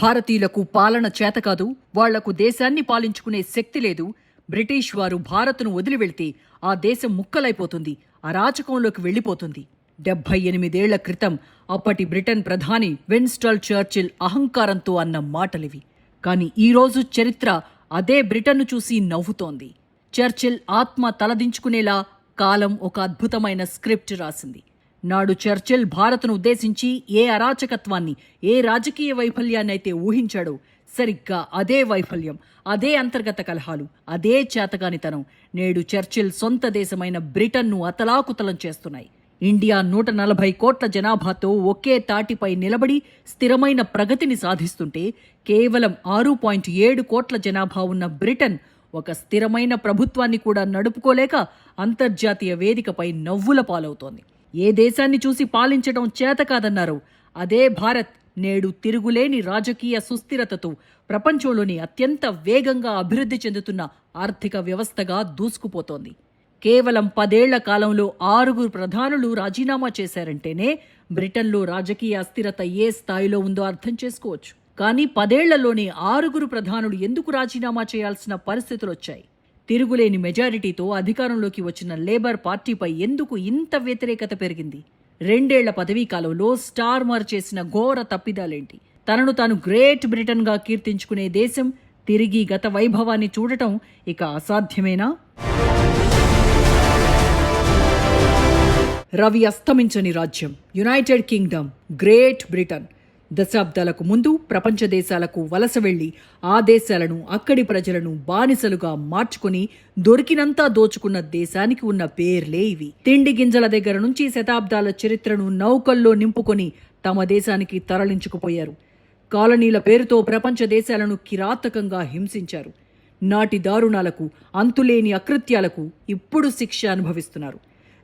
భారతీయులకు పాలన చేతకాదు, వాళ్లకు దేశాన్ని పాలించుకునే శక్తి లేదు. బ్రిటిష్ వారు భారత్ను వదిలి వెళ్తే ఆ దేశం ముక్కలైపోతుంది, అరాచకంలోకి వెళ్లిపోతుంది. 78 ఏళ్ల క్రితం అప్పటి బ్రిటన్ ప్రధాని విన్స్టన్ చర్చిల్ అహంకారంతో అన్న మాటలివి. కాని ఈరోజు చరిత్ర అదే బ్రిటన్ను చూసి నవ్వుతోంది. చర్చిల్ ఆత్మ తలదించుకునేలా కాలం ఒక అద్భుతమైన స్క్రిప్ట్ రాసింది. నాడు చర్చిల్ భారత్ను ఉద్దేశించి ఏ అరాచకత్వాన్ని, ఏ రాజకీయ వైఫల్యాన్నైతే ఊహించాడో, సరిగ్గా అదే వైఫల్యం, అదే అంతర్గత కలహాలు, అదే చేతగానితనం నేడు చర్చిల్ సొంత దేశమైన బ్రిటన్ను అతలాకుతలం చేస్తున్నాయి. ఇండియా 140 కోట్ల జనాభాతో ఒకే తాటిపై నిలబడి స్థిరమైన ప్రగతిని సాధిస్తుంటే, కేవలం 6.7 కోట్ల జనాభా ఉన్న బ్రిటన్ ఒక స్థిరమైన ప్రభుత్వాన్ని కూడా నడుపుకోలేక అంతర్జాతీయ వేదికపై నవ్వుల పాలవుతోంది. ఏ దేశాన్ని చూసి పాలించడం చేతకాదన్నారో, అదే భారత్ నేడు తిరుగులేని రాజకీయ సుస్థిరతతో ప్రపంచంలోని అత్యంత వేగంగా అభివృద్ధి చెందుతున్న ఆర్థిక వ్యవస్థగా దూసుకుపోతోంది. కేవలం 10 ఏళ్ల కాలంలో 6 ప్రధానులు రాజీనామా చేశారంటేనే బ్రిటన్లో రాజకీయ అస్థిరత ఏ స్థాయిలో ఉందో అర్థం చేసుకోవచ్చు. కానీ 10 ఏళ్లలోనే 6 ప్రధానులు ఎందుకు రాజీనామా చేయాల్సిన పరిస్థితులు వచ్చాయి? తిరుగులేని మెజారిటీతో అధికారంలోకి వచ్చిన లేబర్ పార్టీపై ఎందుకు ఇంత వ్యతిరేకత పెరిగింది? 2 ఏళ్ల పదవీ కాలంలో స్టార్మర్ చేసిన ఘోర తప్పిదాలేంటి? తనను తాను గ్రేట్ బ్రిటన్గా కీర్తించుకునే దేశం తిరిగి గత వైభవాన్ని చూడటం ఇక అసాధ్యమేనా? రవి అస్తమించని రాజ్యం యునైటెడ్ కింగ్డమ్, గ్రేట్ బ్రిటన్. దశాబ్దాలకు ముందు ప్రపంచ దేశాలకు వలస వెళ్లి ఆ దేశాలను, అక్కడి ప్రజలను బానిసలుగా మార్చుకుని దొరికినంతా దోచుకున్న దేశానికి ఉన్న పేర్లే ఇవి. తిండి గింజల దగ్గర నుంచి శతాబ్దాల చరిత్రను నౌకల్లో నింపుకొని తమ దేశానికి తరలించుకుపోయారు. కాలనీల పేరుతో ప్రపంచ దేశాలను కిరాతకంగా హింసించారు. నాటి దారుణాలకు, అంతులేని అకృత్యాలకు ఇప్పుడు శిక్ష అనుభవిస్తున్నారు.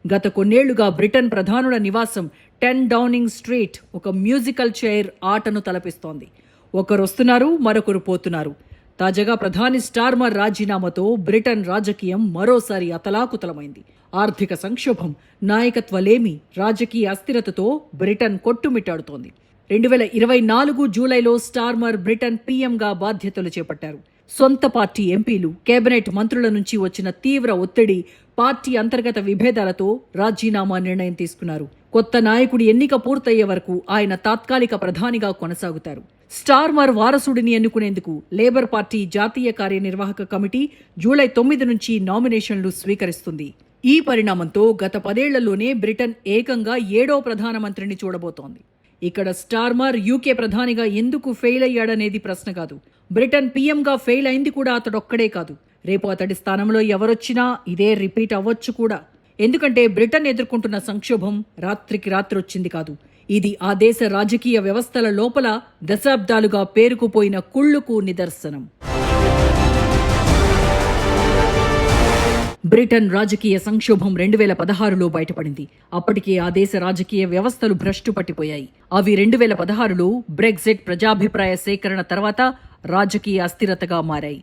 గత కొన్నేళ్లుగా బ్రిటన్ ప్రధానుల నివాసం 10 డౌనింగ్ స్ట్రీట్ ఒక మ్యూజికల్ చైర్ ఆటను తలపిస్తోంది. ఒకరు వస్తున్నారు, మరొకరు పోతున్నారు. తాజాగా ప్రధాని స్టార్మర్ రాజీనామాతో బ్రిటన్ రాజకీయం మరోసారి అతలాకుతలమైంది. ఆర్థిక సంక్షోభం, నాయకత్వలేమి, రాజకీయ అస్థిరతతో బ్రిటన్ కొట్టుమిట్టాడుతోంది. 2024 జూలైలో స్టార్మర్ బ్రిటన్ పీఎంగా బాధ్యతలు చేపట్టారు. సొంత పార్టీ ఎంపీలు, కేబినెట్ మంత్రుల నుంచి వచ్చిన తీవ్ర ఒత్తిడి, పార్టీ అంతర్గత విభేదాలతో రాజీనామా నిర్ణయం తీసుకున్నారు. కొత్త నాయకుడి ఎన్నిక పూర్తయ్యే వరకు ఆయన తాత్కాలిక ప్రధానిగా కొనసాగుతారు. స్టార్మర్ వారసుడిని ఎన్నుకునేందుకు లేబర్ పార్టీ జాతీయ కార్యనిర్వాహక కమిటీ జూలై 9 నుంచి నామినేషన్లు స్వీకరిస్తుంది. ఈ పరిణామంతో గత 10 ఏళ్లలోనే బ్రిటన్ ఏకంగా 7వ ప్రధానమంత్రిని చూడబోతోంది. ఇక్కడ స్టార్మర్ యూకే ప్రధానిగా ఎందుకు ఫెయిల్ అయ్యాడనేది ప్రశ్న కాదు. బ్రిటన్ పీఎంగా ఫెయిల్ అయింది కూడా అతడొక్కడే కాదు. రేపు అతడి స్థానంలో ఎవరొచ్చినా ఇదే రిపీట్ అవ్వచ్చు కూడా. ఎందుకంటే బ్రిటన్ ఎదుర్కొంటున్న సంక్షోభం రాత్రికి రాత్రి వచ్చింది కాదు. ఇది ఆ దేశ రాజకీయ వ్యవస్థల లోపల దశాబ్దాలుగా పేరుకుపోయిన కుళ్లుకు నిదర్శనం. బ్రిటన్ రాజకీయ సంక్షోభం 2016లో బయటపడింది. అప్పటికే ఆ దేశ రాజకీయ వ్యవస్థలు భ్రష్టు పట్టిపోయాయి. అవి 2016లో బ్రెగ్జిట్ ప్రజాభిప్రాయ సేకరణ తర్వాత రాజకీయ అస్థిరతగా మారాయి.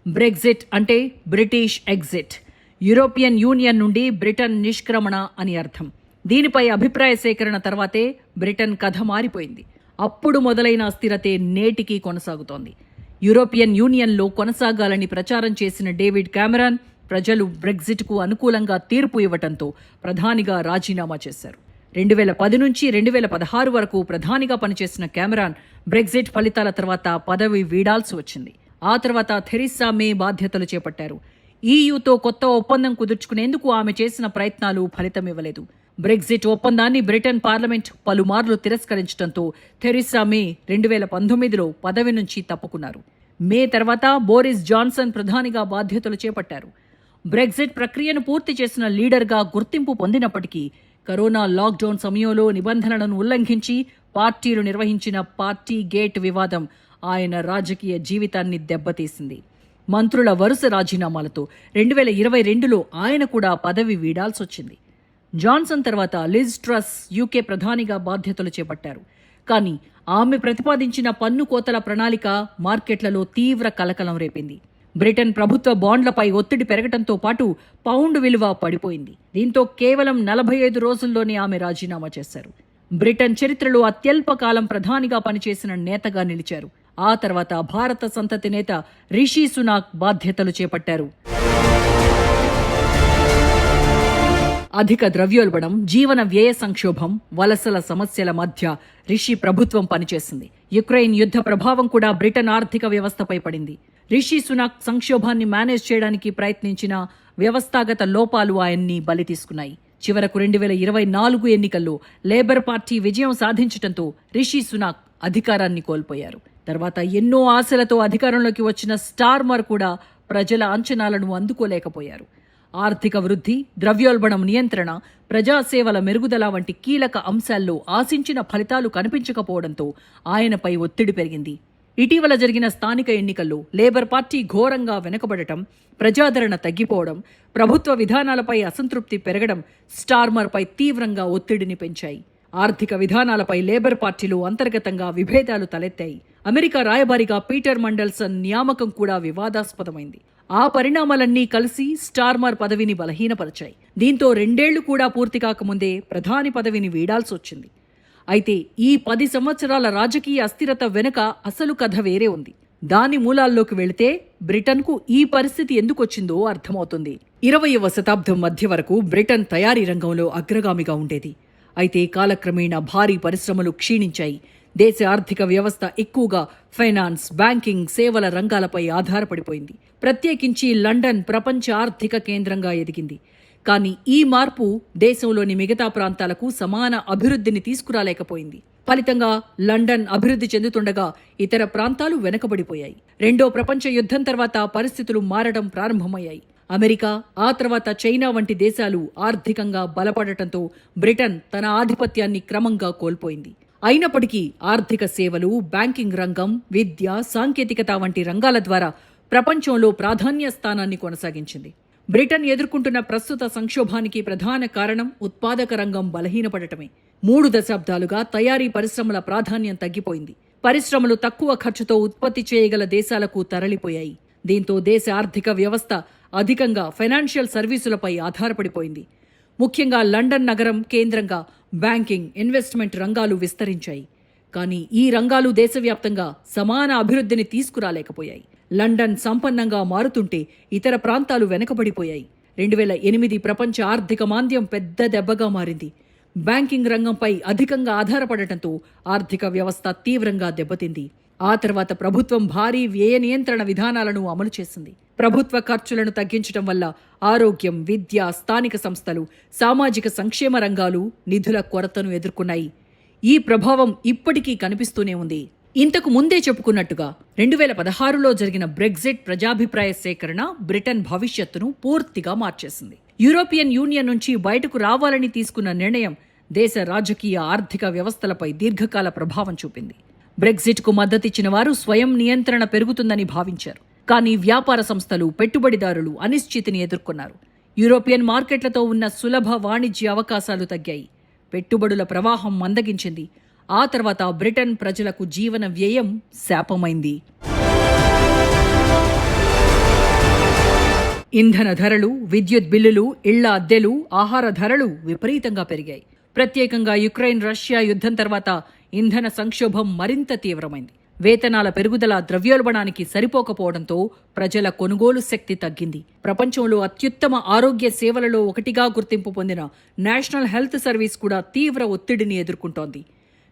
బ్రెగ్జిట్ అంటే బ్రిటిష్ ఎగ్జిట్, యూరోపియన్ యూనియన్ నుండి బ్రిటన్ నిష్క్రమణ అని అర్థం. దీనిపై అభిప్రాయ సేకరణ తర్వాతే బ్రిటన్ కథ మారిపోయింది. అప్పుడు మొదలైన అస్థిరతే నేటికి కొనసాగుతోంది. యూరోపియన్ యూనియన్లో కొనసాగాలని ప్రచారం చేసిన డేవిడ్ కామెరాన్ ప్రజలు బ్రెగ్జిట్కు అనుకూలంగా తీర్పు ఇవ్వడంతో ప్రధానిగా రాజీనామా చేశారు. 2010 నుంచి 2016 వరకు ప్రధానిగా పనిచేసిన కామెరాన్ బ్రెగ్జిట్ ఫలితాల తర్వాత పదవి వీడాల్సి వచ్చింది. ఆ తర్వాత థెరిసా మే బాధ్యతలు చేపట్టారు. ఈయూతో కొత్త ఒప్పందం కుదుర్చుకునేందుకు ఆమె చేసిన ప్రయత్నాలు ఫలితమివ్వలేదు. బ్రెగ్జిట్ ఒప్పందాన్ని బ్రిటన్ పార్లమెంట్ పలుమార్లు తిరస్కరించడంతో థెరిసా మే 2019లో పదవి నుంచి తప్పుకున్నారు. మే తర్వాత బోరిస్ జాన్సన్ ప్రధానిగా బాధ్యతలు చేపట్టారు. బ్రెగ్జిట్ ప్రక్రియను పూర్తి చేసిన లీడర్గా గుర్తింపు పొందినప్పటికీ కరోనా లాక్డౌన్ సమయంలో నిబంధనలను ఉల్లంఘించి పార్టీలు నిర్వహించిన పార్టీ గేట్ వివాదం ఆయన రాజకీయ జీవితాన్ని దెబ్బతీసింది. మంత్రుల వరుస రాజీనామాలతో 2022లో ఆయన కూడా పదవి వీడాల్సొచ్చింది. జాన్సన్ తర్వాత లిజ్ ట్రస్ యూకే ప్రధానిగా బాధ్యతలు చేపట్టారు. కానీ ఆమె ప్రతిపాదించిన పన్ను కోతల ప్రణాళిక మార్కెట్లలో తీవ్ర కలకలం రేపింది. బ్రిటన్ ప్రభుత్వ బాండ్లపై ఒత్తిడి పెరగడంతో పాటు పౌండ్ విలువ పడిపోయింది. దీంతో కేవలం 45 రోజుల్లోనే ఆమె రాజీనామా చేశారు. బ్రిటన్ చరిత్రలో అత్యల్ప కాలం ప్రధానిగా పనిచేసిన నేతగా నిలిచారు. ఆ తర్వాత భారత సంతతి నేత రిషి సునాక్ బాధ్యతలు చేపట్టారు. అధిక ద్రవ్యోల్బణం, జీవన వ్యయ సంక్షోభం, వలసల సమస్యల మధ్య రిషి ప్రభుత్వం పనిచేసింది. యుక్రెయిన్ యుద్ధ ప్రభావం కూడా బ్రిటన్ ఆర్థిక వ్యవస్థపై పడింది. రిషి సునాక్ సంక్షోభాన్ని మేనేజ్ చేయడానికి ప్రయత్నించిన వ్యవస్థాగత లోపాలు ఆయన్ని బలి తీసుకున్నాయి. చివరకు 2024 ఎన్నికల్లో లేబర్ పార్టీ విజయం సాధించడంతో రిషి సునాక్ అధికారాన్ని కోల్పోయారు. తర్వాత ఎన్నో ఆశలతో అధికారంలోకి వచ్చిన స్టార్మర్ కూడా ప్రజల అంచనాలను అందుకోలేకపోయారు. ఆర్థిక వృద్ధి, ద్రవ్యోల్బణం నియంత్రణ, ప్రజాసేవల మెరుగుదల వంటి కీలక అంశాల్లో ఆశించిన ఫలితాలు కనిపించకపోవడంతో ఆయనపై ఒత్తిడి పెరిగింది. ఇటీవల జరిగిన స్థానిక ఎన్నికల్లో లేబర్ పార్టీ ఘోరంగా వెనుకబడటం, ప్రజాదరణ తగ్గిపోవడం, ప్రభుత్వ విధానాలపై అసంతృప్తి పెరగడం స్టార్మర్పై తీవ్రంగా ఒత్తిడిని పెంచాయి. ఆర్థిక విధానాలపై లేబర్ పార్టీలో అంతర్గతంగా విభేదాలు తలెత్తాయి. అమెరికా రాయబారిగా పీటర్ మండల్సన్ నియామకం కూడా వివాదాస్పదమైంది. ఆ పరిణామాలన్నీ కలిసి స్టార్మర్ పదవిని బలహీనపరిచాయి. దీంతో 2 ఏళ్లు కూడా పూర్తి కాకముందే ప్రధాని పదవిని వీడాల్సి వచ్చింది. అయితే ఈ 10 సంవత్సరాల రాజకీయ అస్థిరత వెనుక అసలు కథ వేరే ఉంది. దాని మూలాల్లోకి వెళితే బ్రిటన్కు ఈ పరిస్థితి ఎందుకొచ్చిందో అర్థమవుతుంది. 20వ శతాబ్దం మధ్య వరకు బ్రిటన్ తయారీ రంగంలో అగ్రగామిగా ఉండేది. అయితే కాలక్రమేణా భారీ పరిశ్రమలు క్షీణించాయి. దేశ ఆర్థిక వ్యవస్థ ఎక్కువగా ఫైనాన్స్, బ్యాంకింగ్, సేవల రంగాలపై ఆధారపడిపోయింది. ప్రత్యేకించి లండన్ ప్రపంచ ఆర్థిక కేంద్రంగా ఎదిగింది. కానీ ఈ మార్పు దేశంలోని మిగతా ప్రాంతాలకు సమాన అభివృద్ధిని తీసుకురాలేకపోయింది. ఫలితంగా లండన్ అభివృద్ధి చెందుతుండగా ఇతర ప్రాంతాలు వెనకబడిపోయాయి. 2వ ప్రపంచ యుద్ధం తర్వాత పరిస్థితులు మారడం ప్రారంభమయ్యాయి. అమెరికా, ఆ తర్వాత చైనా వంటి దేశాలు ఆర్థికంగా బలపడటంతో బ్రిటన్ తన ఆధిపత్యాన్ని క్రమంగా కోల్పోయింది. అయినప్పటికీ ఆర్థిక సేవలు, బ్యాంకింగ్ రంగం, విద్య, సాంకేతికత వంటి రంగాల ద్వారా ప్రపంచంలో ప్రాధాన్య స్థానాన్ని కొనసాగించింది. బ్రిటన్ ఎదుర్కొంటున్న ప్రస్తుత సంక్షోభానికి ప్రధాన కారణం ఉత్పాదక రంగం బలహీనపడటమే. 3 దశాబ్దాలుగా తయారీ పరిశ్రమల ప్రాధాన్యం తగ్గిపోయింది. పరిశ్రమలు తక్కువ ఖర్చుతో ఉత్పత్తి చేయగల దేశాలకు తరలిపోయాయి. దీంతో దేశ ఆర్థిక వ్యవస్థ అధికంగా ఫైనాన్షియల్ సర్వీసులపై ఆధారపడిపోయింది. ముఖ్యంగా లండన్ నగరం కేంద్రంగా బ్యాంకింగ్, ఇన్వెస్ట్మెంట్ రంగాలు విస్తరించాయి. కానీ ఈ రంగాలు దేశవ్యాప్తంగా సమాన అభివృద్ధిని తీసుకురాలేకపోయాయి. లండన్ సంపన్నంగా మారుతుంటే ఇతర ప్రాంతాలు వెనకబడిపోయాయి. 2008 ప్రపంచ ఆర్థిక మాంద్యం పెద్ద దెబ్బగా మారింది. బ్యాంకింగ్ రంగంపై అధికంగా ఆధారపడటంతో ఆర్థిక వ్యవస్థ తీవ్రంగా దెబ్బతింది. ఆ తర్వాత ప్రభుత్వం భారీ వ్యయ నియంత్రణ విధానాలను అమలు చేసింది. ప్రభుత్వ ఖర్చులను తగ్గించడం వల్ల ఆరోగ్యం, విద్య, స్థానిక సంస్థలు, సామాజిక సంక్షేమ రంగాలు నిధుల కొరతను ఎదుర్కొన్నాయి. ఈ ప్రభావం ఇప్పటికీ కనిపిస్తూనే ఉంది. ఇంతకు ముందే చెప్పుకున్నట్టుగా 2016లో జరిగిన బ్రెగ్జిట్ ప్రజాభిప్రాయ సేకరణ బ్రిటన్ భవిష్యత్తును పూర్తిగా మార్చేసింది. యూరోపియన్ యూనియన్ నుంచి బయటకు రావాలని తీసుకున్న నిర్ణయం దేశ రాజకీయ, ఆర్థిక వ్యవస్థలపై దీర్ఘకాల ప్రభావం చూపింది. బ్రెగ్జిట్కు మద్దతిచ్చిన వారు స్వయం నియంత్రణ పెరుగుతుందని భావించారు. కానీ వ్యాపార సంస్థలు, పెట్టుబడిదారులు అనిశ్చితిని ఎదుర్కొన్నారు. యూరోపియన్ మార్కెట్లతో ఉన్న సులభ వాణిజ్య అవకాశాలు తగ్గాయి. పెట్టుబడుల ప్రవాహం మందగించింది. ఆ తర్వాత బ్రిటన్ ప్రజలకు జీవన వ్యయం శాపమైంది. ఇంధన ధరలు, విద్యుత్ బిల్లులు, ఇళ్ల అద్దెలు, ఆహార ధరలు విపరీతంగా పెరిగాయి. ప్రత్యేకంగా యుక్రెయిన్ రష్యా యుద్ధం తర్వాత ఇంధన సంక్షోభం మరింత తీవ్రమైంది. వేతనాల పెరుగుదల ద్రవ్యోల్బణానికి సరిపోకపోవడంతో ప్రజల కొనుగోలు శక్తి తగ్గింది. ప్రపంచంలో అత్యుత్తమ ఆరోగ్య సేవలలో ఒకటిగా గుర్తింపు పొందిన నేషనల్ హెల్త్ సర్వీస్ కూడా తీవ్ర ఒత్తిడిని ఎదుర్కొంటోంది.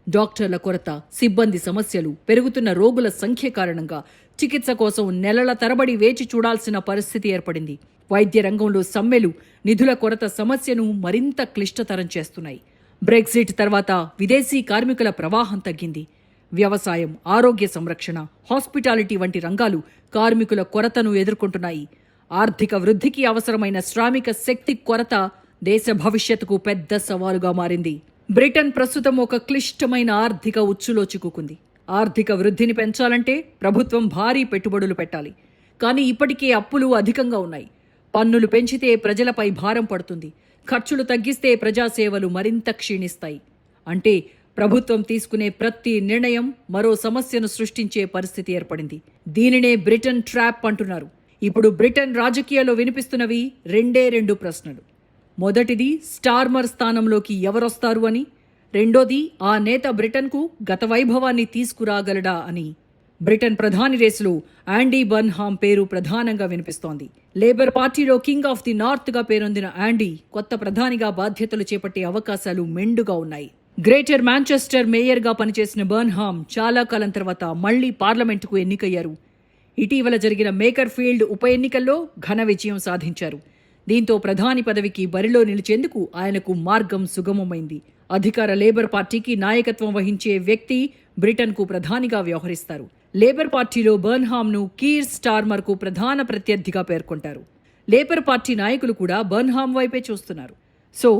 డాక్టర్ల కొరత, సిబ్బంది సమస్యలు, పెరుగుతున్న రోగుల సంఖ్య కారణంగా చికిత్స కోసం నెలల తరబడి వేచి చూడాల్సిన పరిస్థితి ఏర్పడింది. వైద్య రంగంలో సమ్మెలు నిధుల కొరత సమస్యను మరింత క్లిష్టతరం చేస్తున్నాయి. బ్రెగ్జిట్ తర్వాత విదేశీ కార్మికుల ప్రవాహం తగ్గింది. వ్యవసాయం, ఆరోగ్య సంరక్షణ, హాస్పిటాలిటీ వంటి రంగాలు కార్మికుల కొరతను ఎదుర్కొంటున్నాయి. ఆర్థిక వృద్ధికి అవసరమైన శ్రామిక శక్తి కొరత దేశ భవిష్యత్తుకు పెద్ద సవాలుగా మారింది. బ్రిటన్ ప్రస్తుతం ఒక క్లిష్టమైన ఆర్థిక ఉచ్చులో చిక్కుకుంది. ఆర్థిక వృద్ధిని పెంచాలంటే ప్రభుత్వం భారీ పెట్టుబడులు పెట్టాలి. కానీ ఇప్పటికే అప్పులు అధికంగా ఉన్నాయి. పన్నులు పెంచితే ప్రజలపై భారం పడుతుంది. ఖర్చులు తగ్గిస్తే ప్రజాసేవలు మరింత క్షీణిస్తాయి. అంటే ప్రభుత్వం తీసుకునే ప్రతి నిర్ణయం మరో సమస్యను సృష్టించే పరిస్థితి ఏర్పడింది. దీనినే బ్రిటన్ ట్రాప్ అంటున్నారు. ఇప్పుడు బ్రిటన్ రాజకీయాల్లో వినిపిస్తున్నవి 2 ప్రశ్నలు. మొదటిది, స్టార్మర్ స్థానంలోకి ఎవరొస్తారు అని. రెండోది, ఆ నేత బ్రిటన్కు గత వైభవాన్ని తీసుకురాగలడా అని. బ్రిటన్ ప్రధాని రేసులో యాండీ బర్న్హామ్ పేరు ప్రధానంగా వినిపిస్తోంది. లేబర్ పార్టీలో కింగ్ ఆఫ్ ది నార్త్గా పేరొందిన యాండీ కొత్త ప్రధానిగా బాధ్యతలు చేపట్టే అవకాశాలు మెండుగా ఉన్నాయి. గ్రేటర్ మాంచెస్టర్ మేయర్గా పనిచేసిన బర్న్హామ్ చాలా కాలం తర్వాత మళ్లీ పార్లమెంటుకు ఎన్నికయ్యారు. ఇటీవల జరిగిన మేకర్ఫీల్డ్ ఉప ఎన్నికల్లో ఘన విజయం సాధించారు. దీంతో ప్రధాని పదవికి బరిలో నిలిచేందుకు ఆయనకు మార్గం సుగమమైంది. అధికార లేబర్ పార్టీకి నాయకత్వం వహించే వ్యక్తి బ్రిటన్కు ప్రధానిగా వ్యవహరిస్తారు. లేబర్ పార్టీలో బర్న్హామ్ను కీర్ స్టార్మర్కు ప్రధాన ప్రత్యర్థిగా పేర్కొంటారు. లేబర్ పార్టీ నాయకులు కూడా బర్న్హామ్ వైపే చూస్తున్నారు. సో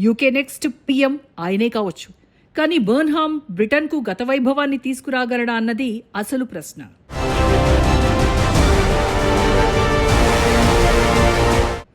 యూకే నెక్స్ట్ పీఎం ఆయనే కావచ్చు. కానీ బర్న్హామ్ బ్రిటన్కు గత వైభవాన్ని తీసుకురాగలడా అన్నది అసలు ప్రశ్న.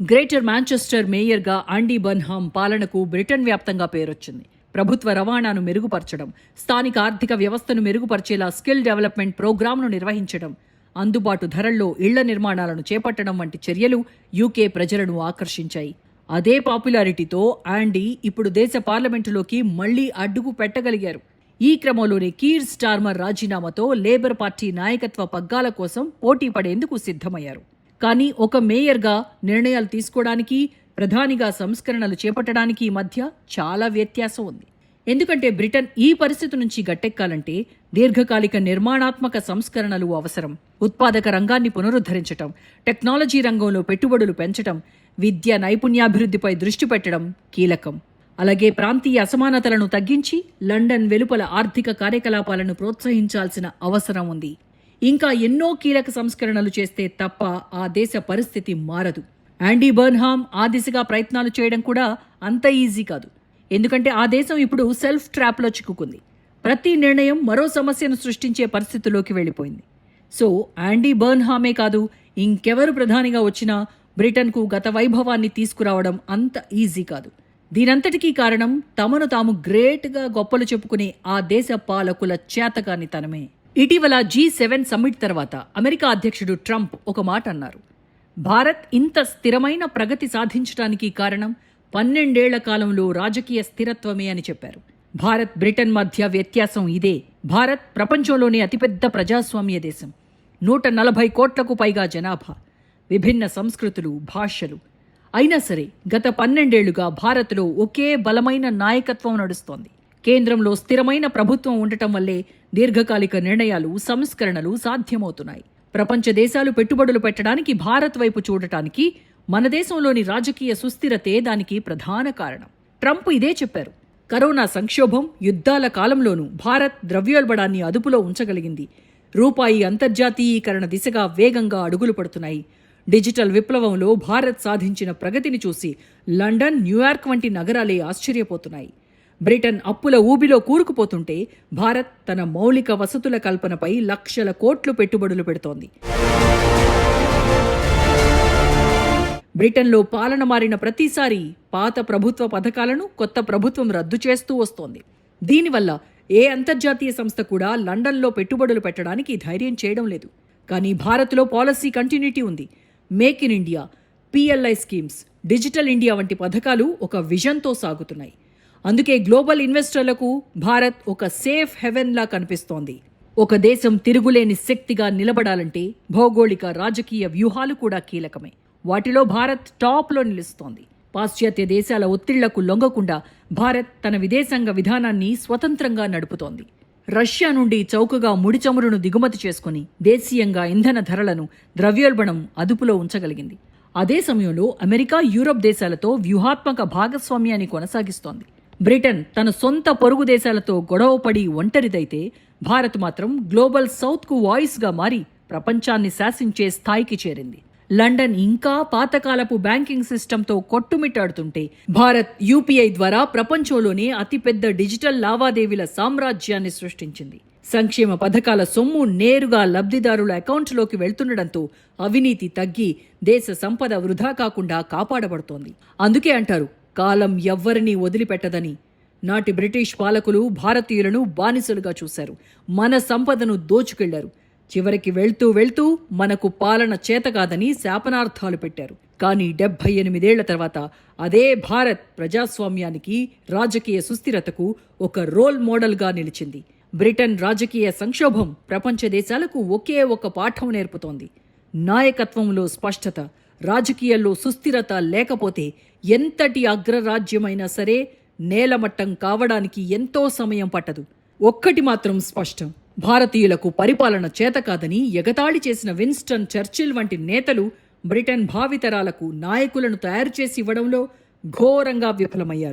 గ్రేటర్ మాంచెస్టర్ మేయర్గా యాండీ బర్న్హామ్ పాలనకు బ్రిటన్ వ్యాప్తంగా పేరొచ్చింది. ప్రభుత్వ రవాణాను మెరుగుపరచడం, స్థానిక ఆర్థిక వ్యవస్థను మెరుగుపరిచేలా స్కిల్ డెవలప్మెంట్ ప్రోగ్రాంను నిర్వహించడం, అందుబాటు ధరల్లో ఇళ్ల నిర్మాణాలను చేపట్టడం వంటి చర్యలు యూకే ప్రజలను ఆకర్షించాయి. అదే పాపులారిటీతో యాండీ ఇప్పుడు దేశ పార్లమెంటులోకి మళ్లీ అడుగు పెట్టగలిగారు. ఈ క్రమంలోనే కీర్ స్టార్మర్ రాజీనామాతో లేబర్ పార్టీ నాయకత్వ పగ్గాల కోసం పోటీ పడేందుకు సిద్ధమయ్యారు. కానీ ఒక మేయర్గా నిర్ణయాలు తీసుకోవడానికి, ప్రధానిగా సంస్కరణలు చేపట్టడానికి మధ్య చాలా వ్యత్యాసం ఉంది. ఎందుకంటే బ్రిటన్ ఈ పరిస్థితి నుంచి గట్టెక్కాలంటే దీర్ఘకాలిక నిర్మాణాత్మక సంస్కరణలు అవసరం. ఉత్పాదక రంగాన్ని పునరుద్ధరించటం, టెక్నాలజీ రంగంలో పెట్టుబడులు పెంచటం, విద్య నైపుణ్యాభివృద్ధిపై దృష్టి పెట్టడం కీలకం. అలాగే ప్రాంతీయ అసమానతలను తగ్గించి లండన్ వెలుపల ఆర్థిక కార్యకలాపాలను ప్రోత్సహించాల్సిన అవసరం ఉంది. ఇంకా ఎన్నో కీలక సంస్కరణలు చేస్తే తప్ప ఆ దేశ పరిస్థితి మారదు. యాండీ బర్న్హామ్ ఆ దిశగా ప్రయత్నాలు చేయడం కూడా అంత ఈజీ కాదు. ఎందుకంటే ఆ దేశం ఇప్పుడు సెల్ఫ్ ట్రాప్లో చిక్కుకుంది. ప్రతి నిర్ణయం మరో సమస్యను సృష్టించే పరిస్థితిలోకి వెళ్ళిపోయింది. సో యాండీ బర్న్హామే కాదు, ఇంకెవరు ప్రధానిగా వచ్చినా బ్రిటన్కు గత వైభవాన్ని తీసుకురావడం అంత ఈజీ కాదు. దీనంతటికీ కారణం తమను తాము గ్రేట్గా గొప్పలు చెప్పుకునే ఆ దేశ పాలకుల చేతకానితనమే. ఇటీవల G7 సమ్మిట్ తర్వాత అమెరికా అధ్యక్షుడు ట్రంప్ ఒక మాట అన్నారు. భారత్ ఇంత స్థిరమైన ప్రగతి సాధించడానికి కారణం 12 ఏళ్ల కాలంలో రాజకీయ స్థిరత్వమే అని చెప్పారు. భారత్ బ్రిటన్ మధ్య వ్యత్యాసం ఇదే. భారత్ ప్రపంచంలోనే అతిపెద్ద ప్రజాస్వామ్య దేశం. 140 కోట్లకు పైగా జనాభా, విభిన్న సంస్కృతులు, భాషలు. అయినా సరే గత 12 ఏళ్లుగా భారత్లో ఒకే బలమైన నాయకత్వం నడుస్తోంది. కేంద్రంలో స్థిరమైన ప్రభుత్వం ఉండటం వల్లే దీర్ఘకాలిక నిర్ణయాలు, సంస్కరణలు సాధ్యమవుతున్నాయి. ప్రపంచ దేశాలు పెట్టుబడులు పెట్టడానికి భారత్ వైపు చూడటానికి మన దేశంలోని రాజకీయ సుస్థిరతే దానికి ప్రధాన కారణం. ట్రంప్ ఇదే చెప్పారు. కరోనా సంక్షోభం, యుద్ధాల కాలంలోనూ భారత్ ద్రవ్యోల్బణాన్ని అదుపులో ఉంచగలిగింది. రూపాయి అంతర్జాతీయీకరణ దిశగా వేగంగా అడుగులు పడుతున్నాయి. డిజిటల్ విప్లవంలో భారత్ సాధించిన ప్రగతిని చూసి లండన్, న్యూయార్క్ వంటి నగరాలే ఆశ్చర్యపోతున్నాయి. బ్రిటన్ అప్పుల ఊబిలో కూరుకుపోతుంటే భారత్ తన మౌలిక వసతుల కల్పనపై లక్షల కోట్లు పెట్టుబడులు పెడుతోంది. బ్రిటన్లో పాలన మారిన ప్రతిసారి పాత ప్రభుత్వ పథకాలను కొత్త ప్రభుత్వం రద్దు చేస్తూ వస్తోంది. దీనివల్ల ఏ అంతర్జాతీయ సంస్థ కూడా లండన్లో పెట్టుబడులు పెట్టడానికి ధైర్యం చేయడం లేదు. కానీ భారత్లో పాలసీ కంటిన్యూటీ ఉంది. Make in India, PLI schemes, digital India వంటి పథకాలు ఒక విజన్తో సాగుతున్నాయి. అందుకే గ్లోబల్ ఇన్వెస్టర్లకు భారత్ ఒక సేఫ్ హెవెన్లా కనిపిస్తోంది. ఒక దేశం తిరుగులేని శక్తిగా నిలబడాలంటే భౌగోళిక, రాజకీయ వ్యూహాలు కూడా కీలకమే. వాటిలో భారత్ టాప్లో నిలుస్తోంది. పాశ్చాత్య దేశాల ఒత్తిళ్లకు లొంగకుండా భారత్ తన విదేశాంగ విధానాన్ని స్వతంత్రంగా నడుపుతోంది. రష్యా నుండి చౌకగా ముడి చమురును దిగుమతి చేసుకుని దేశీయంగా ఇంధన ధరలను, ద్రవ్యోల్బణం అదుపులో ఉంచగలిగింది. అదే సమయంలో అమెరికా, యూరప్ దేశాలతో వ్యూహాత్మక భాగస్వామ్యాన్ని కొనసాగిస్తోంది. బ్రిటన్ తన సొంత పొరుగు దేశాలతో గొడవపడి ఒంటరిదైతే భారత్ మాత్రం గ్లోబల్ సౌత్కు వాయిస్గా మారి ప్రపంచాన్ని శాసించే స్థాయికి చేరింది. లండన్ ఇంకా పాతకాలపు బ్యాంకింగ్ సిస్టంతో కొట్టుమిట్టాడుతుంటే భారత్ UPI ద్వారా ప్రపంచంలోనే అతిపెద్ద డిజిటల్ లావాదేవీల సామ్రాజ్యాన్ని సృష్టించింది. సంక్షేమ పథకాల సొమ్ము నేరుగా లబ్ధిదారుల అకౌంట్లోకి వెళ్తుండటంతో అవినీతి తగ్గి దేశ సంపద వృధా కాకుండా కాపాడబడుతోంది. అందుకే అంటారు, కాలం ఎవ్వరినీ వదిలిపెట్టదని. నాటి బ్రిటిష్ పాలకులు భారతీయులను బానిసలుగా చూశారు, మన సంపదను దోచుకెళ్లారు. చివరికి వెళ్తూ వెళ్తూ మనకు పాలన చేతకాదని శాపనార్థాలు పెట్టారు. కానీ 78 ఏళ్ల తర్వాత అదే భారత్ ప్రజాస్వామ్యానికి, రాజకీయ సుస్థిరతకు ఒక రోల్ మోడల్గా నిలిచింది. బ్రిటన్ రాజకీయ సంక్షోభం ప్రపంచ దేశాలకు ఒకే ఒక పాఠం నేర్పుతోంది. నాయకత్వంలో స్పష్టత, రాజకీయాల్లో సుస్థిరత లేకపోతే ఎంతటి అగ్రరాజ్యమైనా సరే నేలమట్టం కావడానికి ఎంతో సమయం పట్టదు. ఒక్కటి మాత్రం స్పష్టం, భారతీయులకు పరిపాలన చేతకాదని ఎగతాళి చేసిన విన్స్టన్ చర్చిల్ వంటి నేతలు బ్రిటన్ భావితరాలకు నాయకులను తయారు చేసి ఇవ్వడంలో ఘోరంగా విఫలమయ్యారు.